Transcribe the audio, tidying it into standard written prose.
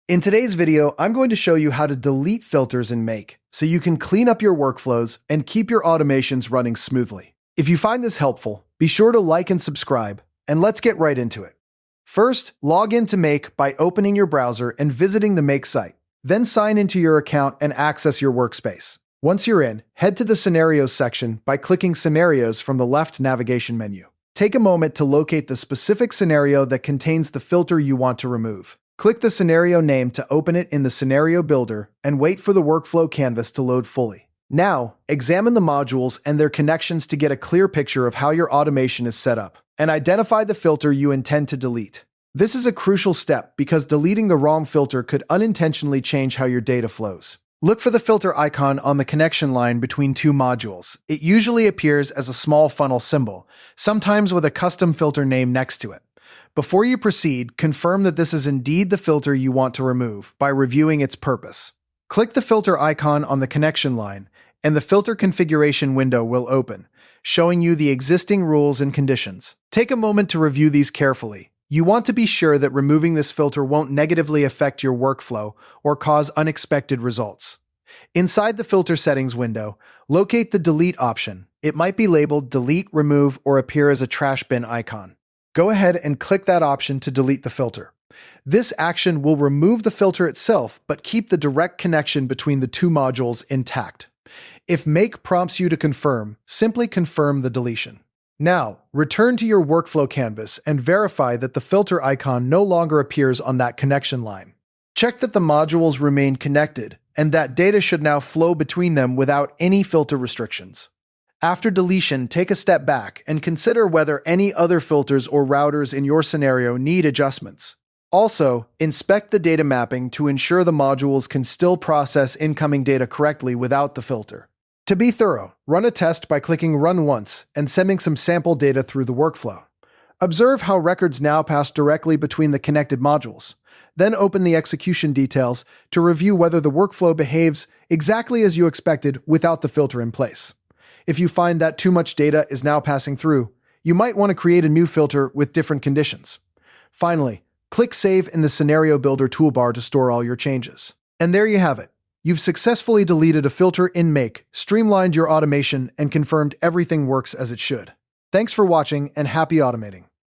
In today's video, I'm going to show you how to delete filters in Make so you can clean up your workflows and keep your automations running smoothly. If you find this helpful, be sure to like and subscribe, and let's get right into it. First, log into Make by opening your browser and visiting the Make site. Then sign into your account and access your workspace. Once you're in, head to the Scenarios section by clicking Scenarios from the left navigation menu. Take a moment to locate the specific scenario that contains the filter you want to remove. Click the scenario name to open it in the Scenario Builder and wait for the workflow canvas to load fully. Now, examine the modules and their connections to get a clear picture of how your automation is set up, and identify the filter you intend to delete. This is a crucial step because deleting the wrong filter could unintentionally change how your data flows. Look for the filter icon on the connection line between two modules. It usually appears as a small funnel symbol, sometimes with a custom filter name next to it. Before you proceed, confirm that this is indeed the filter you want to remove by reviewing its purpose. Click the filter icon on the connection line, and the filter configuration window will open, showing you the existing rules and conditions. Take a moment to review these carefully. You want to be sure that removing this filter won't negatively affect your workflow or cause unexpected results. Inside the filter settings window, locate the delete option. It might be labeled delete, remove, or appear as a trash bin icon. Go ahead and click that option to delete the filter. This action will remove the filter itself, but keep the direct connection between the two modules intact. If Make prompts you to confirm, simply confirm the deletion. Now, return to your workflow canvas and verify that the filter icon no longer appears on that connection line. Check that the modules remain connected and that data should now flow between them without any filter restrictions. After deletion, take a step back and consider whether any other filters or routers in your scenario need adjustments. Also, inspect the data mapping to ensure the modules can still process incoming data correctly without the filter. To be thorough, run a test by clicking Run Once and sending some sample data through the workflow. Observe how records now pass directly between the connected modules. Then open the execution details to review whether the workflow behaves exactly as you expected without the filter in place. If you find that too much data is now passing through, you might want to create a new filter with different conditions. Finally, click Save in the Scenario Builder toolbar to store all your changes. And there you have it. You've successfully deleted a filter in Make, streamlined your automation, and confirmed everything works as it should. Thanks for watching, and happy automating.